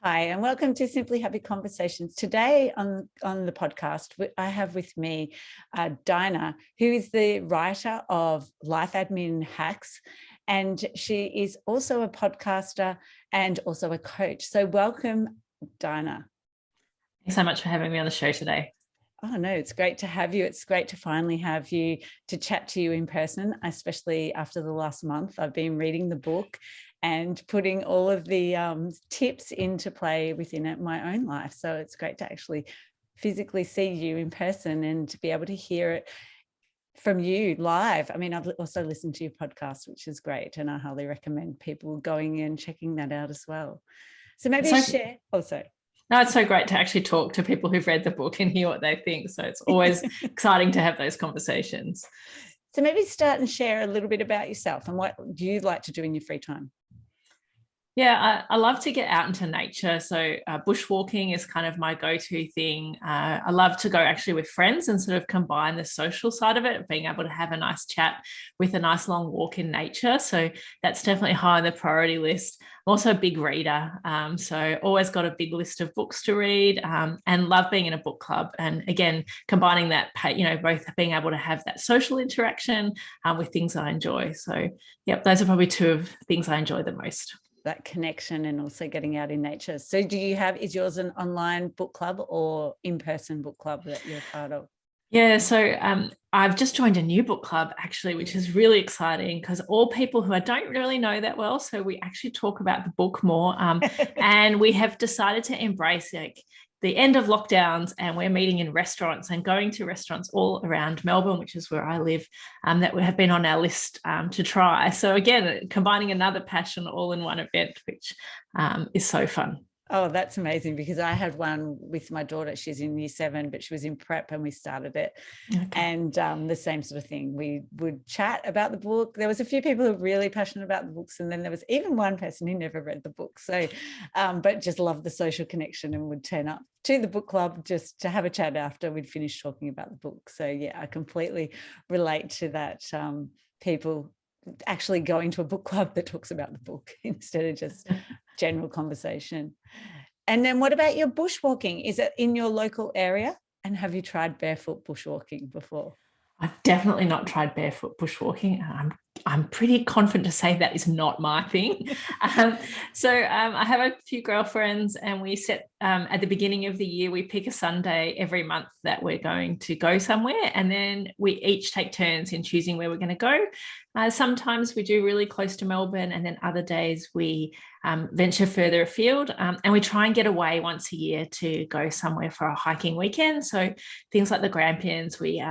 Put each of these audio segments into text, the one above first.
Hi, and welcome to Simply Happy Conversations. Today on the podcast, I have with me Dinah, who is the writer of Life Admin Hacks, and she is also a podcaster and also a coach. So welcome, Dinah. Thanks so much for having me on the show today. Oh, no, it's great to have you. It's great to finally have you to chat to you in person, especially after the last month. I've been reading the book and putting all of the tips into play within my own life. So it's great to actually physically see you in person and to be able to hear it from you live. I mean, I've also listened to your podcast, which is great. And I highly recommend people going and checking that out as well. So maybe share. Oh, sorry. No, it's so great to actually talk to people who've read the book and hear what they think. So it's always exciting to have those conversations. So maybe start and share a little bit about yourself and what do you like to do in your free time? Yeah, I love to get out into nature. So bushwalking is kind of my go-to thing. I love to go actually with friends and sort of combine the social side of it, being able to have a nice chat with a nice long walk in nature. So that's definitely high on the priority list. I'm also a big reader. So always got a big list of books to read and love being in a book club. And again, combining that, both being able to have that social interaction with things I enjoy. So yep, those are probably two of things I enjoy the most. That connection and also getting out in nature. So is yours an online book club or in-person book club that you're part of? Yeah, so I've just joined a new book club actually, which is really exciting because all people who I don't really know that well, so we actually talk about the book more and we have decided to embrace the end of lockdowns, and we're meeting in restaurants and going to restaurants all around Melbourne, which is where I live, that have been on our list to try. So again, combining another passion all in one event, which is so fun. Oh, that's amazing, because I had one with my daughter. She's in year 7, but she was in prep and we started it. Okay. And the same sort of thing. We would chat about the book. There was a few people who were really passionate about the books. And then there was even one person who never read the book. So, but just loved the social connection and would turn up to the book club just to have a chat after we'd finished talking about the book. So yeah, I completely relate to that. People actually going to a book club that talks about the book instead of just general conversation. And then what about your bushwalking? Is it in your local area? And have you tried barefoot bushwalking before? I've definitely not tried barefoot bushwalking. I'm pretty confident to say that is not my thing. So I have a few girlfriends, and we set at the beginning of the year, we pick a Sunday every month that we're going to go somewhere, and then we each take turns in choosing where we're going to go. Sometimes we do really close to Melbourne, and then other days we venture further afield, and we try and get away once a year to go somewhere for a hiking weekend. So things like the Grampians, we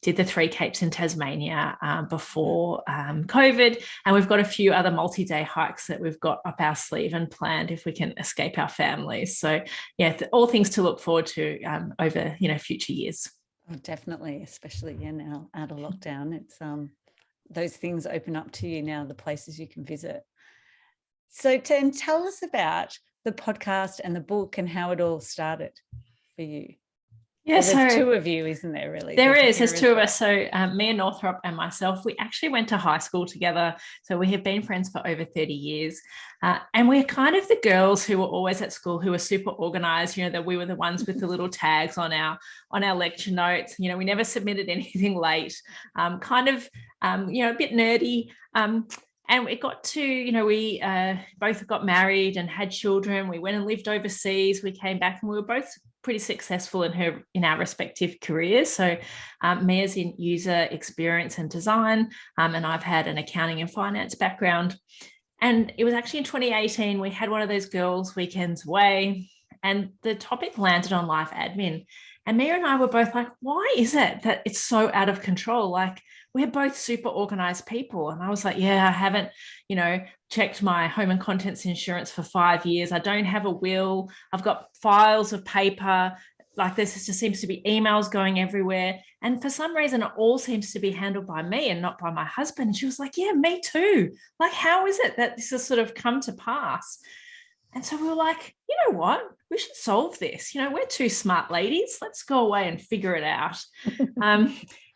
did the 3 Capes in Tasmania before COVID, and we've got a few other multi-day hikes that we've got up our sleeve and planned if we can escape our families. So yeah, all things to look forward to over future years. Oh, definitely, especially now out of lockdown. It's those things open up to you now, the places you can visit. So tell us about the podcast and the book and how it all started for you. Yeah, well, there's 2 of you, isn't there, really? There's 2 of us. So Mia Northrop and myself, we actually went to high school together. So we have been friends for over 30 years. And we're kind of the girls who were always at school who were super organized, that we were the ones with the little tags on our lecture notes. We never submitted anything late, a bit nerdy. And it got to, we both got married and had children. We went and lived overseas. We came back and we were both pretty successful in our respective careers. So Mia's in user experience and design, and I've had an accounting and finance background. And it was actually in 2018, we had one of those girls' weekends away, and the topic landed on life admin. And Mia and I were both like, why is it that it's so out of control? Like, we're both super organized people. And I was like, yeah, I haven't, checked my home and contents insurance for 5 years. I don't have a will. I've got files of paper. Like, this just seems to be emails going everywhere. And for some reason, it all seems to be handled by me and not by my husband. And she was like, yeah, me too. Like, how is it that this has sort of come to pass? And so we were like, you know what? We should solve this. We're 2 smart ladies. Let's go away and figure it out.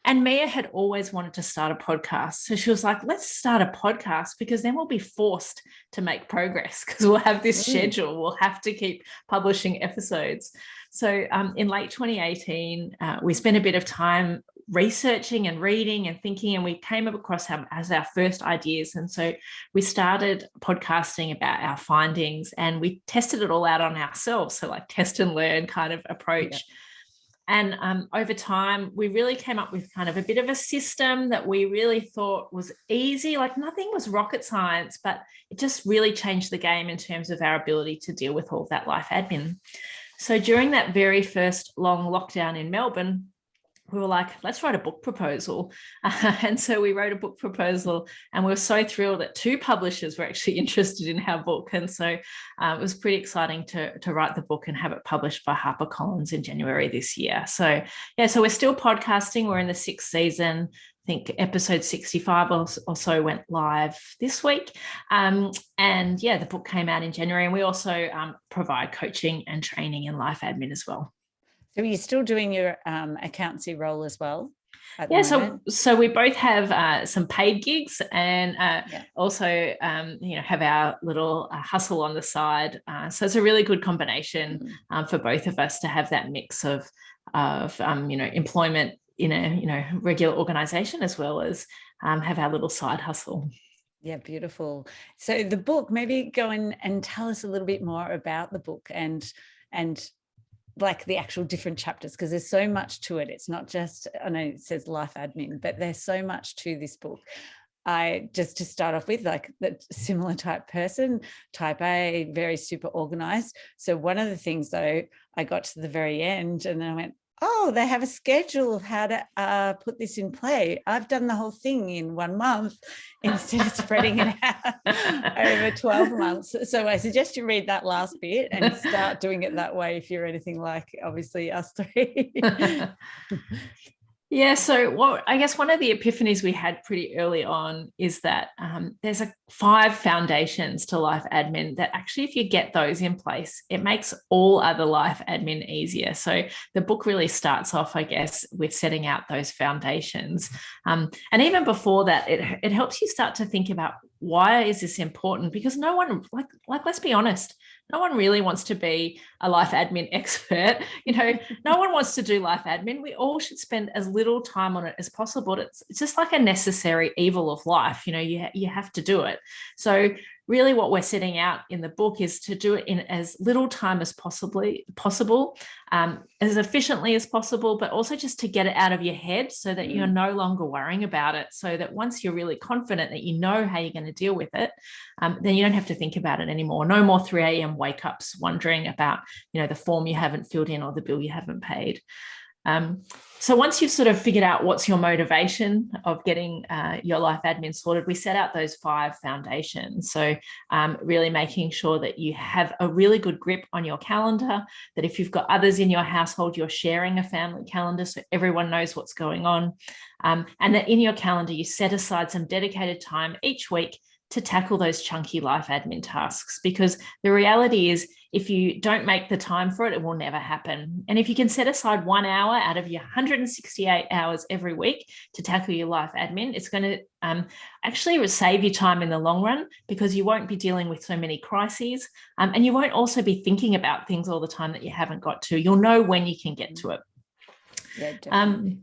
And Mia had always wanted to start a podcast. So she was like, let's start a podcast, because then we'll be forced to make progress, because we'll have this schedule. We'll have to keep publishing episodes. So in late 2018, we spent a bit of time researching and reading and thinking, and we came across as our first ideas. And so we started podcasting about our findings, and we tested it all out on ourselves. So like test and learn kind of approach. Yeah. And over time, we really came up with kind of a bit of a system that we really thought was easy. Like nothing was rocket science, but it just really changed the game in terms of our ability to deal with all of that life admin. So during that very first long lockdown in Melbourne, we were like, let's write a book proposal. And so we wrote a book proposal, and we were so thrilled that 2 publishers were actually interested in our book. And so it was pretty exciting to write the book and have it published by HarperCollins in January this year. So yeah, so we're still podcasting. We're in the 6th season. I think episode 65 or so went live this week. And yeah, the book came out in January, and we also provide coaching and training in life admin as well. So are you still doing your accountancy role as well? Yeah, so we both have some paid gigs, and also have our little hustle on the side. So it's a really good combination for both of us to have that mix of employment in a regular organization, as well as have our little side hustle. Yeah, beautiful. So the book, maybe go and tell us a little bit more about the book and like the actual different chapters, because there's so much to it. It's not just, I know it says life admin, but there's so much to this book. I just to start off with, like the similar type person, type A, very super organized. So one of the things though, I got to the very end and then I went, oh, they have a schedule of how to put this in play. I've done the whole thing in 1 month instead of spreading it out over 12 months. So I suggest you read that last bit and start doing it that way if you're anything like, obviously, us 3. Yeah, so I guess one of the epiphanies we had pretty early on is that there's 5 foundations to life admin that actually, if you get those in place, it makes all other life admin easier. So the book really starts off, I guess, with setting out those foundations. And even before that, it helps you start to think about, why is this important? Because no one, like let's be honest, no one really wants to be a life admin expert. No one wants to do life admin. We all should spend as little time on it as possible. It's just like a necessary evil of life. You have to do it. So really what we're setting out in the book is to do it in as little time as possible, as efficiently as possible, but also just to get it out of your head so that you're no longer worrying about it, so that once you're really confident that you know how you're going to deal with it, then you don't have to think about it anymore. No more 3 a.m. wake-ups wondering about, the form you haven't filled in or the bill you haven't paid. So once you've sort of figured out what's your motivation of getting your life admin sorted, we set out those 5 foundations. So really making sure that you have a really good grip on your calendar, that if you've got others in your household, you're sharing a family calendar so everyone knows what's going on, and that in your calendar, you set aside some dedicated time each week to tackle those chunky life admin tasks, because the reality is, if you don't make the time for it, it will never happen. And if you can set aside 1 hour out of your 168 hours every week to tackle your life admin, it's going to actually save you time in the long run, because you won't be dealing with so many crises, and you won't also be thinking about things all the time that you haven't got to. You'll know when you can get to it. Yeah, definitely.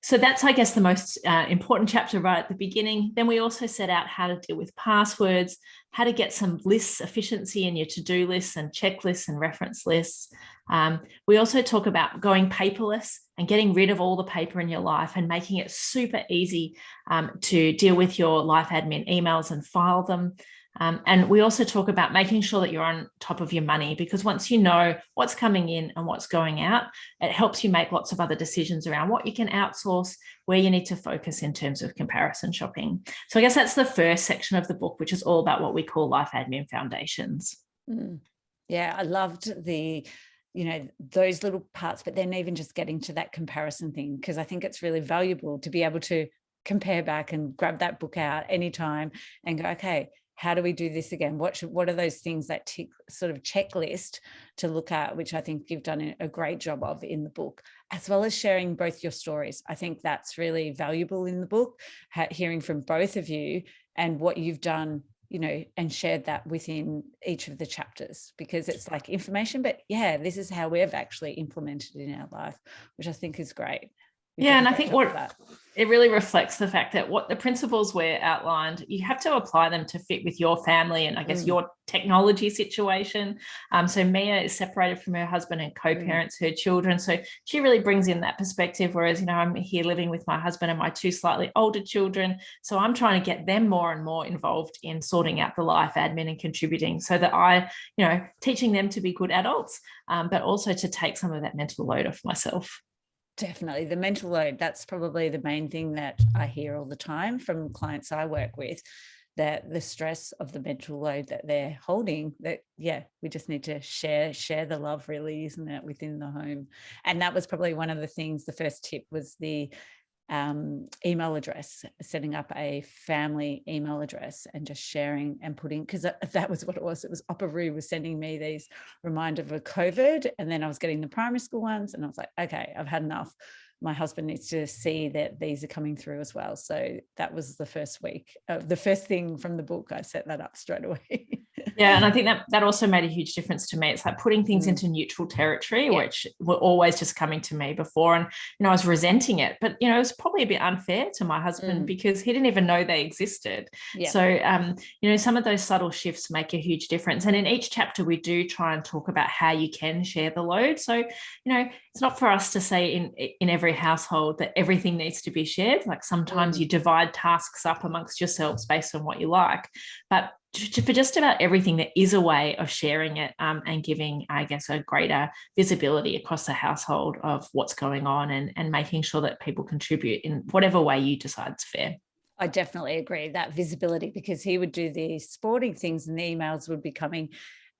So that's, I guess, the most important chapter right at the beginning. Then we also set out how to deal with passwords, how to get some lists, efficiency in your to-do lists and checklists and reference lists. We also talk about going paperless and getting rid of all the paper in your life and making it super easy to deal with your life admin emails and file them. And we also talk about making sure that you're on top of your money, because once you know what's coming in and what's going out, it helps you make lots of other decisions around what you can outsource, where you need to focus in terms of comparison shopping. So I guess that's the first section of the book, which is all about what we call life admin foundations. Yeah, I loved those little parts, but then even just getting to that comparison thing, because I think it's really valuable to be able to compare back and grab that book out anytime and go, okay, how do we do this again? What are those things that tick sort of checklist to look at, which I think you've done a great job of in the book, as well as sharing both your stories. I think that's really valuable in the book, hearing from both of you and what you've done, you know, and shared that within each of the chapters, because it's like information, but yeah, this is how we have actually implemented in our life, which I think is great. Yeah, and I think it really reflects the fact that what the principles were outlined, you have to apply them to fit with your family and I guess your technology situation. So Mia is separated from her husband and co-parents her children. So she really brings in that perspective, whereas, you know, I'm here living with my husband and my two slightly older children. So I'm trying to get them more and more involved in sorting out the life admin and contributing so that I, you know, teaching them to be good adults, but also to take some of that mental load off myself. Definitely. The mental load, that's probably the main thing that I hear all the time from clients I work with, that the stress of the mental load that they're holding, that, yeah, we just need to share the love, really, isn't it, within the home. And that was probably one of the things, the first tip was the email address, setting up a family email address and just sharing and putting, because that was what it was. It was Opera was sending me these reminders of COVID, and then I was getting the primary school ones, and I was like, okay, I've had enough. My husband needs to see that these are coming through as well. So that was the first week. The first thing from the book, I set that up straight away. Yeah, and I think that also made a huge difference to me. It's like putting things into neutral territory, which were always just coming to me before. And, you know, I was resenting it. But, you know, it was probably a bit unfair to my husband because he didn't even know they existed. Yeah. So, you know, some of those subtle shifts make a huge difference. And in each chapter, we do try and talk about how you can share the load. So, you know, it's not for us to say in every household that everything needs to be shared. Like sometimes you divide tasks up amongst yourselves based on what you like. But for just about everything, there is a way of sharing it and giving, I guess, a greater visibility across the household of what's going on and making sure that people contribute in whatever way you decide is fair. I definitely agree, that visibility, because he would do the sporting things and the emails would be coming.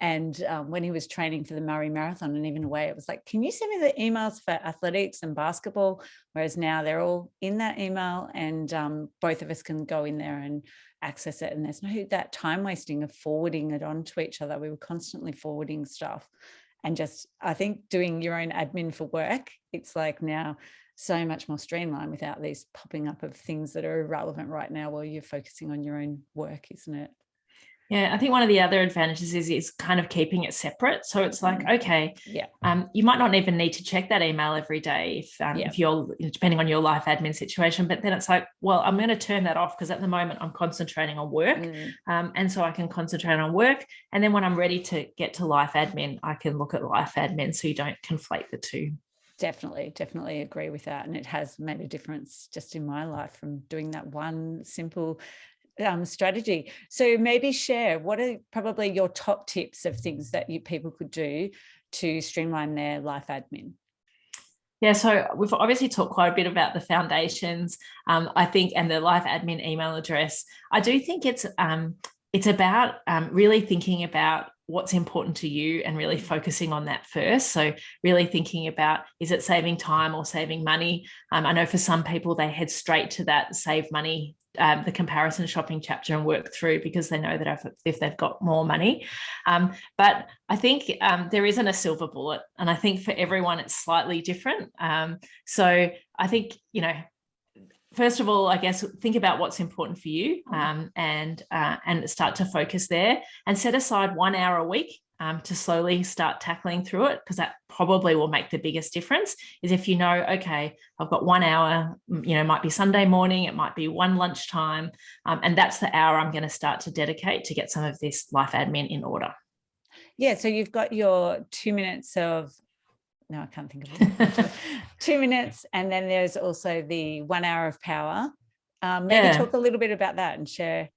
And when he was training for the Murray Marathon and even away, it was like, can you send me the emails for athletics and basketball? Whereas now they're all in that email, and both of us can go in there and access it. And there's no that time wasting of forwarding it on to each other. We were constantly forwarding stuff, and just, I think, doing your own admin for work, it's like now so much more streamlined without these popping up of things that are irrelevant right now while you're focusing on your own work, isn't it? Yeah, I think one of the other advantages is kind of keeping it separate. So it's like, okay, you might not even need to check that email every day if you're, depending on your life admin situation, but then it's like, well, I'm going to turn that off because at the moment I'm concentrating on work. And so I can concentrate on work. And then when I'm ready to get to life admin, I can look at life admin so you don't conflate the two. Definitely agree with that. And it has made a difference just in my life from doing that one simple strategy. So maybe share, what are probably your top tips of things that people could do to streamline their life admin? Yeah, so we've obviously talked quite a bit about the foundations, I think, and the life admin email address. I do think it's about really thinking about what's important to you and really focusing on that first. So really thinking about, is it saving time or saving money? I know for some people, they head straight to that save money, the comparison shopping chapter, and work through because they know that if they've got more money. But I think there isn't a silver bullet. And I think for everyone, it's slightly different. So I think, you know, first of all, I guess, think about what's important for you and start to focus there, and set aside 1 hour a week to slowly start tackling through it, because that probably will make the biggest difference. Is if you know, okay, I've got 1 hour, you know, it might be Sunday morning, it might be one lunchtime, and that's the hour I'm going to start to dedicate to get some of this life admin in order. Yeah, so you've got your 2 minutes of, no, I can't think of it. 2 minutes. And then there's also the 1 hour of power. Maybe talk a little bit about that and share.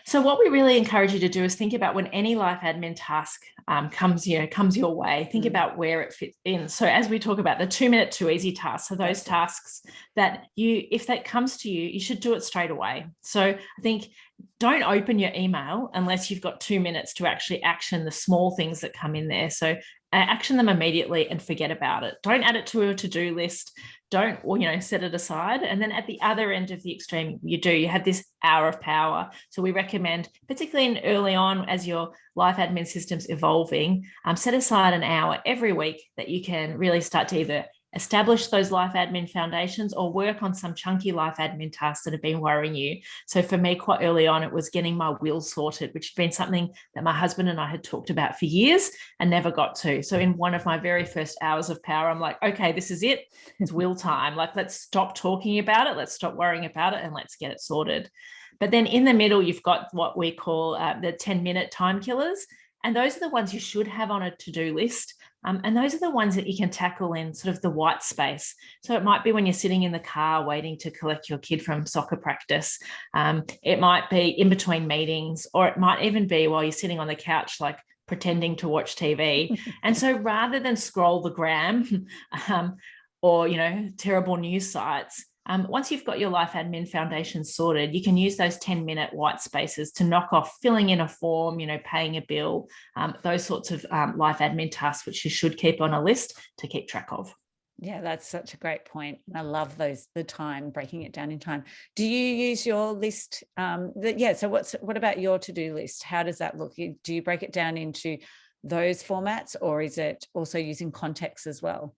So what we really encourage you to do is think about when any life admin task comes your way, think about where it fits in. So as we talk about the 2 minute too easy tasks, so those tasks that if that comes to you, you should do it straight away. So I think don't open your email unless you've got 2 minutes to actually action the small things that come in there. So action them immediately and forget about it. Don't add it to a to-do list. don't, or, set it aside. And then at the other end of the extreme, you have this hour of power. So we recommend, particularly early on as your life admin system's evolving, set aside an hour every week that you can really start to either establish those life admin foundations or work on some chunky life admin tasks that have been worrying you. So for me, quite early on, it was getting my will sorted, which had been something that my husband and I had talked about for years and never got to. So in one of my very first hours of power, I'm like, okay, this is it. It's will time. Like, let's stop talking about it. Let's stop worrying about it and let's get it sorted. But then in the middle, you've got what we call the 10-minute time killers. And those are the ones you should have on a to-do list. And those are the ones that you can tackle in sort of the white space. So it might be when you're sitting in the car waiting to collect your kid from soccer practice. It might be in between meetings, or it might even be while you're sitting on the couch, like pretending to watch TV. And so rather than scroll the gram or, terrible news sites, once you've got your life admin foundation sorted, you can use those 10-minute white spaces to knock off filling in a form, paying a bill, those sorts of life admin tasks, which you should keep on a list to keep track of. Yeah, that's such a great point. I love the time, breaking it down in time. Do you use your list? So what about your to-do list? How does that look? Do you break it down into those formats, or is it also using context as well?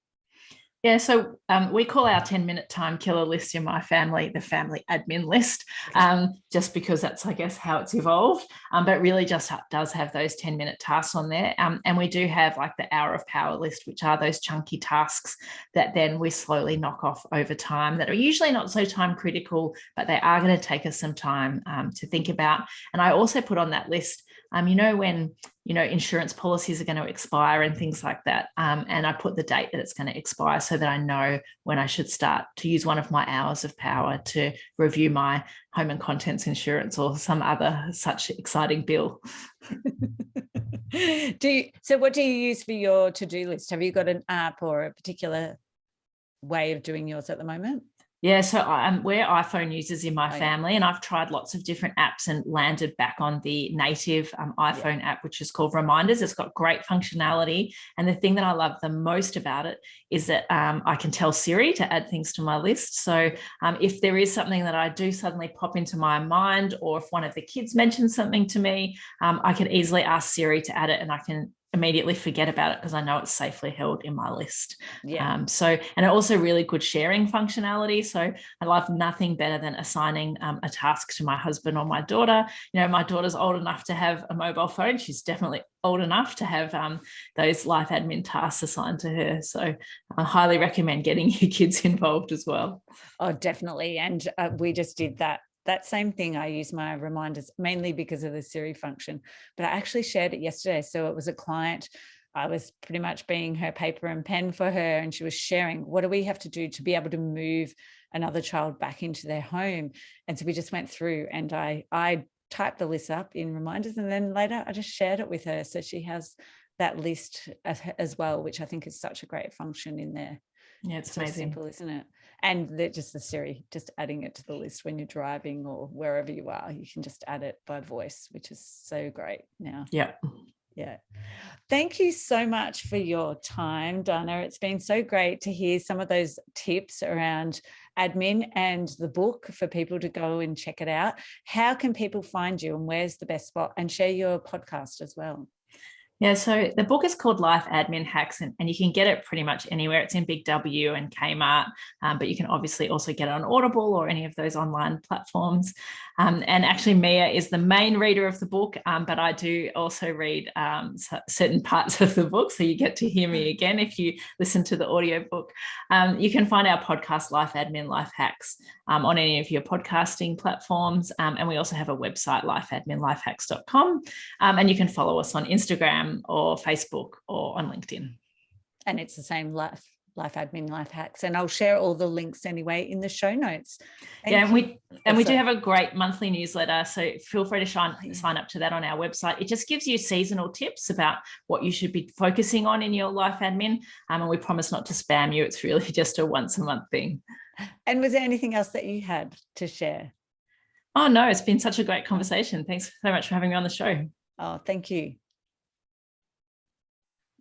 Yeah, so we call our 10-minute time killer list in my family the family admin list, just because that's, I guess, how it's evolved. But really just does have those 10-minute tasks on there. And we do have like the hour of power list, which are those chunky tasks that then we slowly knock off over time that are usually not so time critical, but they are going to take us some time to think about. And I also put on that list, when insurance policies are going to expire and things like that. And I put the date that it's going to expire so that I know when I should start to use one of my hours of power to review my home and contents insurance or some other such exciting bill. So what do you use for your to-do list? Have you got an app or a particular way of doing yours at the moment? Yeah, so we're iPhone users in my family, and I've tried lots of different apps and landed back on the native iPhone app, which is called Reminders. It's got great functionality. And the thing that I love the most about it is that I can tell Siri to add things to my list. So if there is something that I do suddenly pop into my mind, or if one of the kids mentions something to me, I can easily ask Siri to add it, and I can immediately forget about it because I know it's safely held in my list. And it also really good sharing functionality. So I love nothing better than assigning a task to my husband or my daughter. My daughter's old enough to have a mobile phone. She's definitely old enough to have those life admin tasks assigned to her. So I highly recommend getting your kids involved as well. Oh, definitely. And we just did that same thing. I use my reminders mainly because of the Siri function, but I actually shared it yesterday. So it was a client. I was pretty much being her paper and pen for her, and she was sharing, what do we have to do to be able to move another child back into their home? And so we just went through, and I typed the list up in reminders, and then later I just shared it with her. So she has that list as well, which I think is such a great function in there. Yeah, it's so amazing. simple, isn't it? And just the Siri, just adding it to the list when you're driving or wherever you are, you can just add it by voice, which is so great now. Yeah. Thank you so much for your time, Dinah. It's been so great to hear some of those tips around admin and the book for people to go and check it out. How can people find you, and where's the best spot? And share your podcast as well. Yeah, so the book is called Life Admin Hacks, and you can get it pretty much anywhere. It's in Big W and Kmart, but you can obviously also get it on Audible or any of those online platforms. And actually, Mia is the main reader of the book, but I do also read certain parts of the book, so you get to hear me again if you listen to the audiobook. You can find our podcast, Life Admin Life Hacks, on any of your podcasting platforms, and we also have a website, lifeadminlifehacks.com, and you can follow us on Instagram or Facebook or on LinkedIn. And it's the same Life Admin Life Hacks, and I'll share all the links anyway in the show notes. We do have a great monthly newsletter, so feel free to sign up to that on our website. It just gives you seasonal tips about what you should be focusing on in your life admin, and we promise not to spam you. It's really just a once a month thing. And was there anything else that you had to share? Oh no, it's been such a great conversation. Thanks so much for having me on the show. Oh, thank you.